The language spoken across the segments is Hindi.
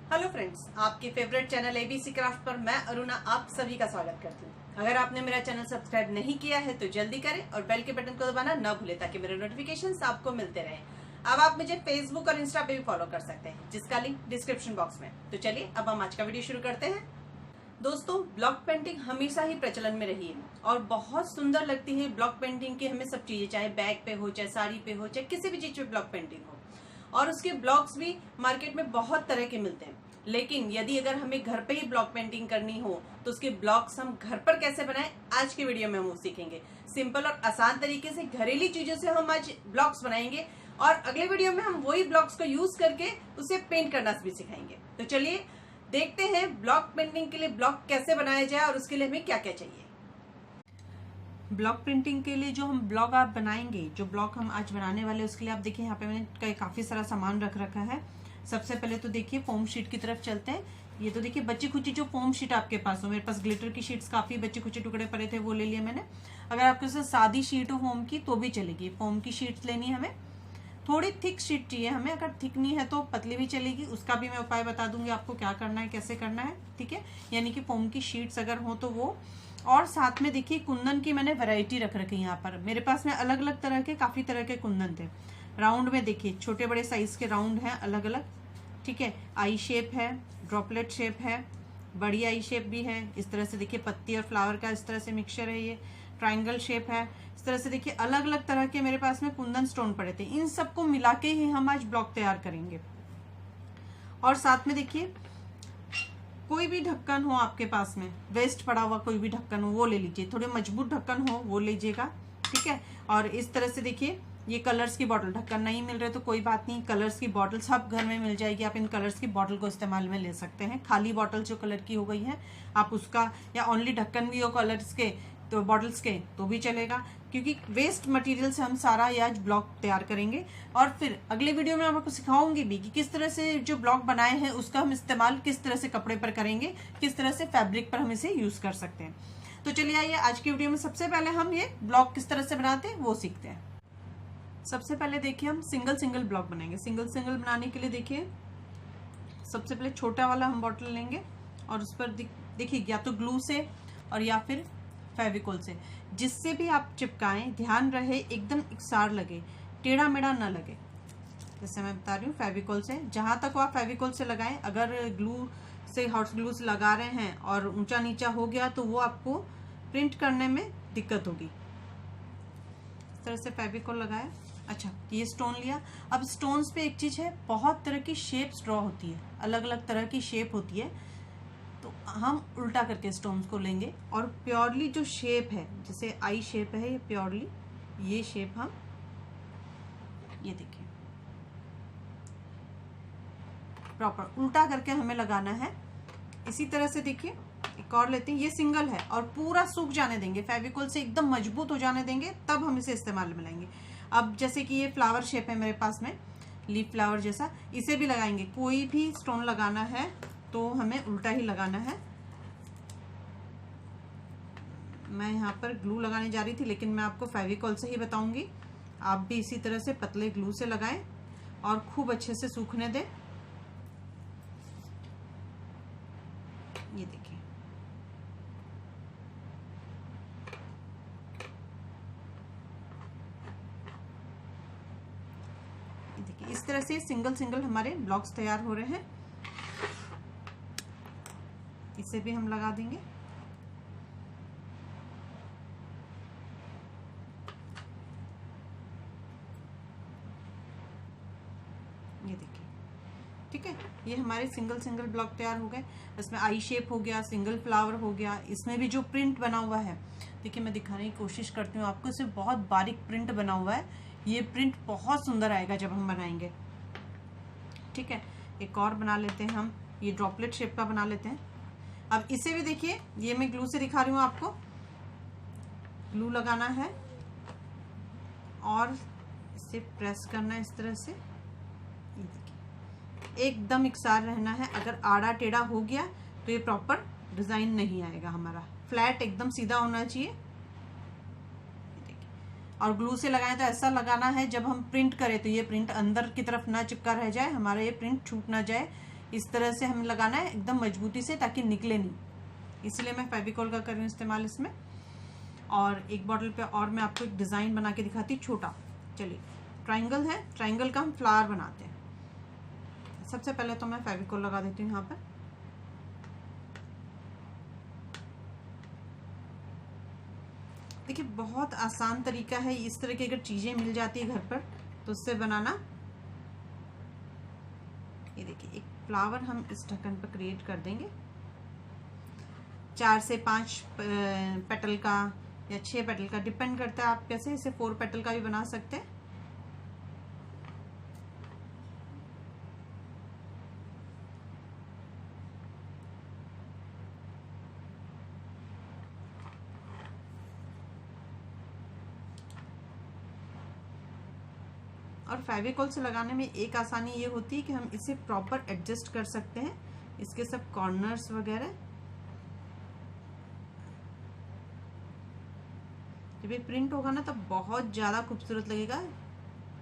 हेलो फ्रेंड्स, आपके फेवरेट चैनल एबीसी क्राफ्ट पर मैं अरुणा आप सभी का स्वागत करती हूँ। अगर आपने मेरा चैनल सब्सक्राइब नहीं किया है तो जल्दी करें और बेल के बटन को दबाना न भूलें ताकि मेरे नोटिफिकेशंस आपको मिलते रहें। अब आप मुझे फेसबुक और इंस्टा पे भी फॉलो कर सकते हैं, जिसका लिंक डिस्क्रिप्शन बॉक्स में। तो चलिए अब हम आज का वीडियो शुरू करते हैं। दोस्तों, ब्लॉक पेंटिंग हमेशा ही प्रचलन में रही है और बहुत सुंदर लगती है। ब्लॉक पेंटिंग की हमें सब चीजें, चाहे बैग पे हो, चाहे साड़ी पे हो, चाहे किसी भी चीज पे ब्लॉक पेंटिंग हो, और उसके ब्लॉक्स भी मार्केट में बहुत तरह के मिलते हैं। लेकिन यदि अगर हमें घर पे ही ब्लॉक पेंटिंग करनी हो तो उसके ब्लॉक्स हम घर पर कैसे बनाएं, आज के वीडियो में हम वो सीखेंगे। सिंपल और आसान तरीके से घरेलू चीजों से हम आज ब्लॉक्स बनाएंगे और अगले वीडियो में हम वही ब्लॉक्स को यूज करके उसे पेंट करना भी सिखाएंगे। तो चलिए देखते हैं ब्लॉक पेंटिंग के लिए ब्लॉक कैसे बनाया जाए और उसके लिए हमें क्या क्या चाहिए। ब्लॉक प्रिंटिंग के लिए जो हम ब्लॉक आप बनाएंगे, जो ब्लॉक हम आज बनाने वाले हैं, उसके लिए आप देखिए यहाँ पे मैंने काफी सारा सामान रख रखा है। सबसे पहले तो देखिए फोम शीट की तरफ चलते हैं। ये तो देखिए बच्ची खुची जो फोम शीट आपके पास हो, मेरे पास ग्लिटर की शीट्स काफी बच्चे खुचे टुकड़े पड़े थे, वो ले लिए मैंने। अगर आपके पास सादी शीट हो फोम की तो भी चलेगी। फोम की शीट्स लेनी है हमें। थोड़ी थिक शीट चाहिए हमें, अगर थिक नहीं है तो पतली भी चलेगी। उसका भी मैं उपाय बता दूंगी आपको क्या करना है, कैसे करना है, ठीक है। यानी कि फोम की शीट्स अगर हो तो वो। और साथ में देखिए कुंदन की मैंने वैरायटी रख रखी है यहाँ पर। मेरे पास में अलग अलग तरह के काफी तरह के कुंदन थे। राउंड में देखिए छोटे बड़े साइज के राउंड हैं अलग अलग, ठीक है। आई शेप है, ड्रॉपलेट शेप है, बड़ी आई शेप भी है। इस तरह से देखिए पत्ती और फ्लावर का इस तरह से मिक्सचर है। ये ट्रायंगल शेप है। इस तरह से देखिए अलग अलग तरह के मेरे पास में कुंदन स्टोन पड़े थे। इन सबको मिला के ही हम आज ब्लॉक तैयार करेंगे। और साथ में देखिए कोई भी ढक्कन हो आपके पास में, वेस्ट पड़ा हुआ कोई भी ढक्कन हो वो ले लीजिए। थोड़े मजबूत ढक्कन हो वो लीजिएगा, ठीक है। और इस तरह से देखिए ये कलर्स की बॉटल, ढक्कन नहीं मिल रहे तो कोई बात नहीं, कलर्स की बॉटल सब घर में मिल जाएगी। आप इन कलर्स की बॉटल को इस्तेमाल में ले सकते हैं। खाली बॉटल जो कलर की हो गई है आप उसका, या ओनली ढक्कन भी हो कलर्स के तो बॉटल्स के तो भी चलेगा, क्योंकि वेस्ट मटेरियल से हम सारा ये आज ब्लॉक तैयार करेंगे। और फिर अगले वीडियो में आपको सिखाऊंगी भी कि किस तरह से जो ब्लॉक बनाए हैं उसका हम इस्तेमाल किस तरह से कपड़े पर करेंगे, किस तरह से फैब्रिक पर हम इसे यूज कर सकते हैं। तो चलिए आइए आज की वीडियो में सबसे पहले हम ये ब्लॉक किस तरह से बनाते हैं वो सीखते हैं। सबसे पहले देखिए हम सिंगल सिंगल ब्लॉक बनाएंगे। सिंगल सिंगल बनाने के लिए देखिए सबसे पहले छोटा वाला हम बॉटल लेंगे और उस पर देखिए या तो ग्लू से और या फिर फेविकोल से, जिससे भी आप चिपकाएं ध्यान रहे एकदम एकसार लगे, टेढ़ा मेढ़ा ना लगे। जैसे मैं बता रही हूँ फेविकोल से, जहां तक आप फेविकोल से लगाएं। अगर ग्लू से, हॉट ग्लू से लगा रहे हैं और ऊंचा नीचा हो गया तो वो आपको प्रिंट करने में दिक्कत होगी। इस तरह से फेविकोल लगाए। अच्छा, ये स्टोन लिया। अब स्टोन्स पे एक चीज है, बहुत तरह की शेप्स ड्रॉ होती है, अलग अलग तरह की शेप होती है। तो हम उल्टा करके स्टोन्स को लेंगे और प्योरली जो शेप है, जैसे आई शेप है, ये प्योरली ये शेप हम, ये देखिए प्रॉपर उल्टा करके हमें लगाना है। इसी तरह से देखिए एक और लेते हैं, ये सिंगल है और पूरा सूख जाने देंगे, फेविकोल से एकदम मजबूत हो जाने देंगे, तब हम इसे इस्तेमाल में लाएंगे। अब जैसे कि ये फ्लावर शेप है मेरे पास में, लीफ फ्लावर जैसा, इसे भी लगाएंगे। कोई भी स्टोन लगाना है तो हमें उल्टा ही लगाना है। मैं यहाँ पर ग्लू लगाने जा रही थी लेकिन मैं आपको फेविकोल से ही बताऊंगी। आप भी इसी तरह से पतले ग्लू से लगाएं और खूब अच्छे से सूखने दें। ये देखिए इस तरह से सिंगल सिंगल हमारे ब्लॉक्स तैयार हो रहे हैं। इसे भी हम लगा देंगे। ये देखिए, ठीक है, ये हमारे सिंगल सिंगल ब्लॉक तैयार हो गए। इसमें आई शेप हो गया, सिंगल फ्लावर हो गया। इसमें भी जो प्रिंट बना हुआ है, देखिए मैं दिखाने की कोशिश करती हूँ आपको, इसमें बहुत बारीक प्रिंट बना हुआ है। ये प्रिंट बहुत सुंदर आएगा जब हम बनाएंगे, ठीक है। एक और बना लेते हैं हम, ये ड्रॉपलेट शेप का बना लेते हैं। अब इसे भी देखिए, ये मैं ग्लू से दिखा रही हूँ आपको। ग्लू लगाना है और इसे प्रेस करना है इस तरह से। ये देखिए एकदम एकसार रहना है। अगर आड़ा टेढ़ा हो गया तो ये प्रॉपर डिजाइन नहीं आएगा हमारा। फ्लैट एकदम सीधा होना चाहिए। और ग्लू से लगाएं तो ऐसा लगाना है जब हम प्रिंट करें तो ये प्रिंट अंदर की तरफ ना चिपका रह जाए, हमारा ये प्रिंट छूट ना जाए। इस तरह से हमें लगाना है एकदम मजबूती से ताकि निकले नहीं, इसलिए मैं फेविकॉल का कर रही हूँ इस्तेमाल इसमें। और एक बॉटल पे और मैं आपको एक डिज़ाइन बना के दिखाती हूँ छोटा। चलिए, ट्राइंगल है, ट्राइंगल का हम फ्लावर बनाते हैं। सबसे पहले तो मैं फेविकॉल लगा देती हूँ यहाँ पर। देखिए बहुत आसान तरीका है, इस तरह की अगर चीज़ें मिल जाती है घर पर तो उससे बनाना। ये देखिए एक फ्लावर हम इस ढक्कन पर क्रिएट कर देंगे, 4 से 5 पेटल का या 6 पेटल का, डिपेंड करता है आप कैसे। इसे 4 पेटल का भी बना सकते हैं। और फेविकॉल से लगाने में एक आसानी ये होती है कि हम इसे प्रॉपर एडजस्ट कर सकते हैं, इसके सब कॉर्नर्स वगैरह। जब ये प्रिंट होगा ना तब बहुत ज़्यादा खूबसूरत लगेगा।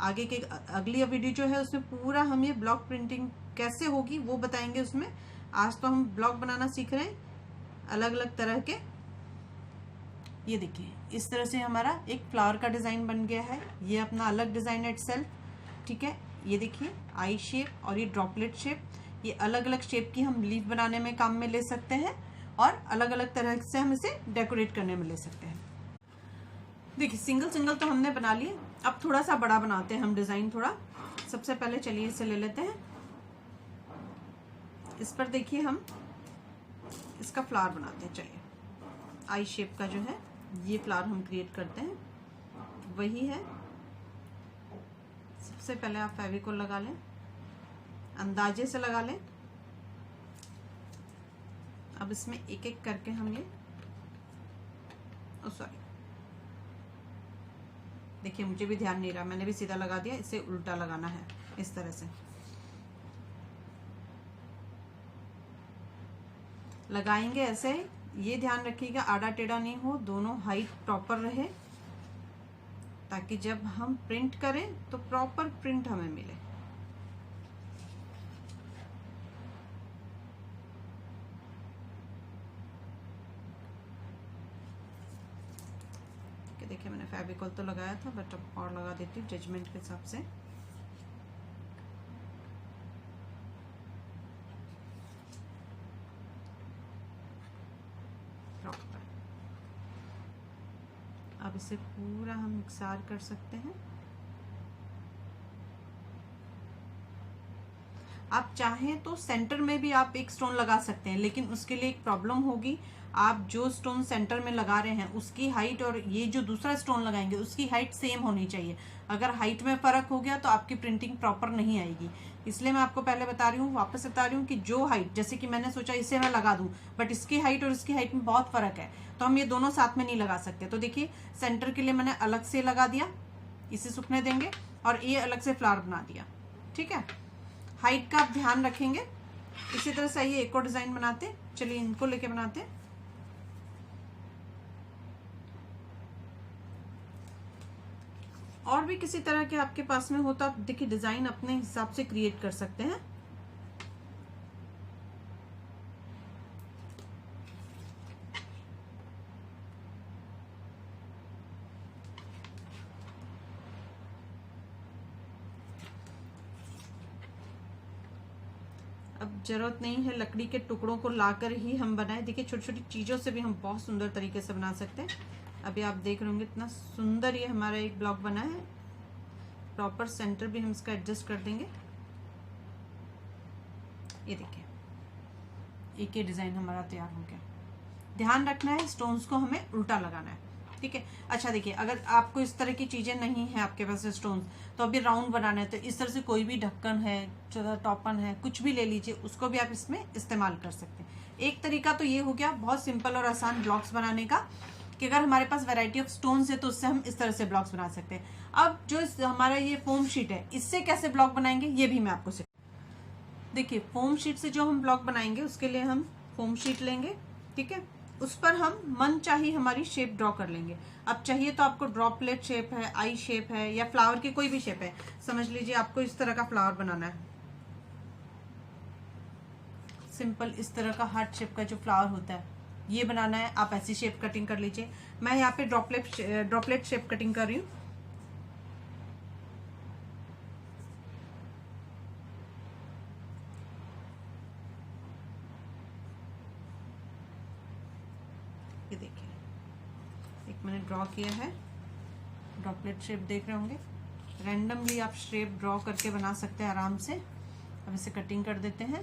आगे के अगली वीडियो जो है उसमें पूरा हम ये ब्लॉक प्रिंटिंग कैसे होगी वो बताएंगे उसमें। आज तो हम ब्लॉक बनाना सीख रहे हैं अलग अलग तरह के। ये देखिए इस तरह से हमारा एक फ्लावर का डिज़ाइन बन गया है। ये अपना अलग डिज़ाइन है इटसेल्फ, ठीक है। ये देखिए आई शेप और ये ड्रॉपलेट शेप, ये अलग अलग शेप की हम लीफ बनाने में काम में ले सकते हैं और अलग अलग तरह से हम इसे डेकोरेट करने में ले सकते हैं। देखिए सिंगल सिंगल तो हमने बना लिए, अब थोड़ा सा बड़ा बनाते हैं हम डिज़ाइन थोड़ा। सबसे पहले चलिए इसे ले लेते हैं। इस पर देखिए हम इसका फ्लावर बनाते हैं। चलिए आई शेप का जो है ये फ्लावर हम क्रिएट करते हैं, वही है। सबसे पहले आप फेविकॉल लगा लें, अंदाजे से लगा लें। अब इसमें एक एक करके हम ये सॉरी, देखिए मुझे भी ध्यान नहीं रहा, मैंने भी सीधा लगा दिया, इसे उल्टा लगाना है इस तरह से। लगाएंगे ऐसे, ये ध्यान रखिएगा आड़ा टेढ़ा नहीं हो, दोनों हाइट प्रॉपर रहे ताकि जब हम प्रिंट करें तो प्रॉपर प्रिंट हमें मिले। देखिए मैंने फेविकॉल तो लगाया था बट अब और लगा देती हूँ जजमेंट के हिसाब से। अब इसे पूरा हम मिक्सार कर सकते हैं। आप चाहें तो सेंटर में भी आप एक स्टोन लगा सकते हैं, लेकिन उसके लिए एक प्रॉब्लम होगी। आप जो स्टोन सेंटर में लगा रहे हैं उसकी हाइट और ये जो दूसरा स्टोन लगाएंगे उसकी हाइट सेम होनी चाहिए। अगर हाइट में फर्क हो गया तो आपकी प्रिंटिंग प्रॉपर नहीं आएगी। इसलिए मैं आपको पहले बता रही हूँ, वापस बता रही हूँ कि जो हाइट, जैसे कि मैंने सोचा इसे मैं लगा दूं बट इसकी हाइट और इसकी हाइट में बहुत फर्क है तो हम ये दोनों साथ में नहीं लगा सकते। तो देखिए सेंटर के लिए मैंने अलग से लगा दिया, इसे सूखने देंगे, और ये अलग से फ्लावर बना दिया, ठीक है। हाइट का आप ध्यान रखेंगे। इसी तरह से आइए एक और डिजाइन बनाते। चलिए इनको लेके बनाते हैं। और भी किसी तरह के आपके पास में हो तो आप देखिए डिजाइन अपने हिसाब से क्रिएट कर सकते हैं। अब जरूरत नहीं है लकड़ी के टुकड़ों को लाकर ही हम बनाए। देखिए छोटी छोटी चीजों से भी हम बहुत सुंदर तरीके से बना सकते हैं। अभी आप देख रहे होंगे इतना सुंदर ये हमारा एक ब्लॉक बना है। प्रॉपर सेंटर भी हम इसका एडजस्ट कर देंगे। ये देखिए एक ये डिजाइन हमारा तैयार हो गया। ध्यान रखना है स्टोन्स को हमें उल्टा लगाना है, ठीक है। अच्छा देखिए अगर आपको इस तरह की चीजें नहीं है आपके पास स्टोन्स, तो अभी राउंड बनाना है तो इस तरह से कोई भी ढक्कन है, छोटा टॉपन है, कुछ भी ले लीजिए, उसको भी आप इसमें इस्तेमाल कर सकते हैं। एक तरीका तो ये हो गया बहुत सिंपल और आसान ब्लॉक्स बनाने का, कि अगर हमारे पास वैरायटी ऑफ स्टोन्स है तो उससे हम इस तरह से ब्लॉक्स बना सकते हैं। अब जो हमारा ये फोम शीट है इससे कैसे ब्लॉक बनाएंगे ये भी मैं आपको सिखा। देखिए फोम शीट से जो हम ब्लॉक बनाएंगे उसके लिए हम फोम शीट लेंगे, ठीक है। उस पर हम मन चाहिए हमारी शेप ड्रॉ कर लेंगे। अब चाहिए तो आपको ड्रॉपलेट शेप है, आई शेप है, या फ्लावर की कोई भी शेप है। समझ लीजिए आपको इस तरह का फ्लावर बनाना है। सिंपल इस तरह का हार्ट शेप का जो फ्लावर होता है ये बनाना है, आप ऐसी शेप कटिंग कर लीजिए। मैं यहाँ पे ड्रॉपलेट शेप कटिंग कर रही हूँ। ये देखिए, एक मैंने ड्रॉ किया है ड्रॉपलेट शेप, देख रहे होंगे। रैंडमली आप शेप ड्रॉ करके बना सकते हैं आराम से। अब इसे कटिंग कर देते हैं।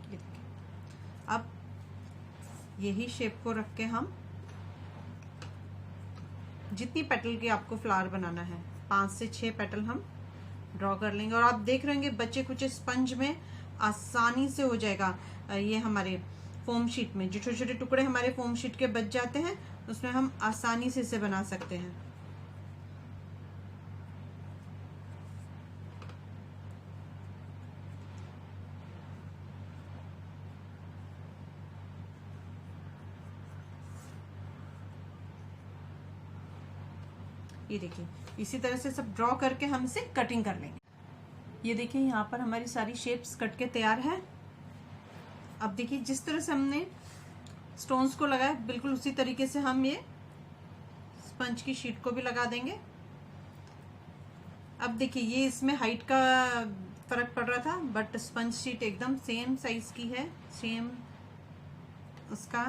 ये देखिए, अब यही शेप को रख के हम जितनी पेटल की आपको फ्लावर बनाना है 5 से 6 पेटल हम ड्रॉ कर लेंगे। और आप देख रहे होंगे बच्चे कुछ स्पंज में आसानी से हो जाएगा। ये हमारे फोम शीट में जो छोटे छोटे टुकड़े हमारे फोम शीट के बच जाते हैं उसमें हम आसानी से इसे बना सकते हैं। ये देखिए, इसी तरह से सब ड्रॉ करके हम इसे कटिंग कर लेंगे। ये देखिए, यहाँ पर हमारी सारी शेप्स कट के तैयार है। अब देखिए, जिस तरह से हमने स्टोन्स को लगाया बिल्कुल उसी तरीके से हम ये स्पंज की शीट को भी लगा देंगे। अब देखिए, ये इसमें हाइट का फर्क पड़ रहा था बट स्पंज शीट एकदम सेम साइज की है, सेम उसका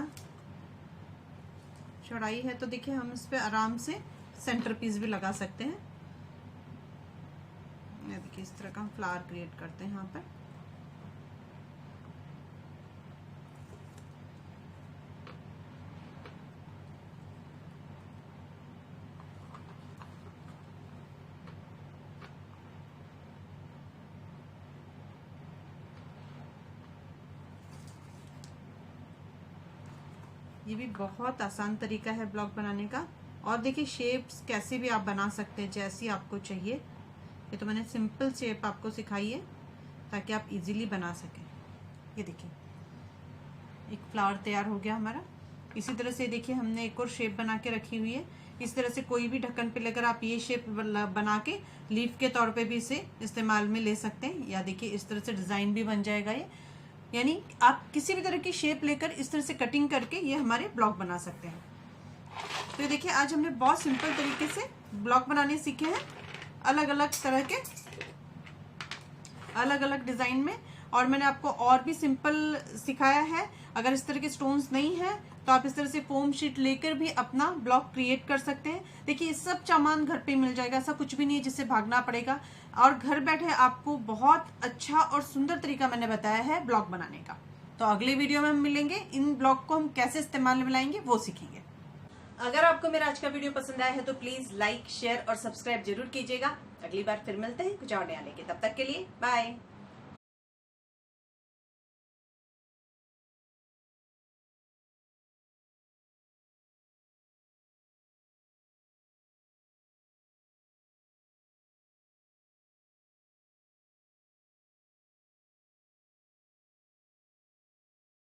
चौड़ाई है। तो देखिए, हम इस पे आराम से सेंटर पीस भी लगा सकते हैं। देखिए, इस तरह का हम फ्लावर क्रिएट करते हैं यहाँ पर। ये भी बहुत आसान तरीका है ब्लॉक बनाने का। और देखिए, शेप्स कैसे भी आप बना सकते हैं जैसी आपको चाहिए। ये तो मैंने सिंपल शेप आपको सिखाई है ताकि आप इजीली बना सकें। ये देखिए, एक फ्लावर तैयार हो गया हमारा। इसी तरह से देखिए, हमने एक और शेप बना के रखी हुई है। इस तरह से कोई भी ढक्कन पे लेकर आप ये शेप बना के लीफ के तौर पे भी इसे इस्तेमाल में ले सकते हैं। या देखिए, इस तरह से डिज़ाइन भी बन जाएगा ये। यानी आप किसी भी तरह की शेप लेकर इस तरह से कटिंग करके ये हमारे ब्लॉक बना सकते हैं। तो ये देखिए, आज हमने बहुत सिंपल तरीके से ब्लॉक बनाने सीखे हैं, अलग अलग तरह के, अलग अलग डिजाइन में। और मैंने आपको और भी सिंपल सिखाया है। अगर इस तरह के स्टोन्स नहीं है तो आप इस तरह से फोम शीट लेकर भी अपना ब्लॉक क्रिएट कर सकते हैं। देखिए, सब सामान घर पे मिल जाएगा, ऐसा कुछ भी नहीं है जिससे भागना पड़ेगा। और घर बैठे आपको बहुत अच्छा और सुंदर तरीका मैंने बताया है ब्लॉक बनाने का। तो अगले वीडियो में हम मिलेंगे, इन ब्लॉक को हम कैसे इस्तेमाल में लाएंगे वो सीखेंगे। अगर आपको मेरा आज का वीडियो पसंद आया है तो प्लीज लाइक, शेयर और सब्सक्राइब जरूर कीजिएगा। अगली बार फिर मिलते हैं कुछ और नया लेके, तब तक के लिए बाय।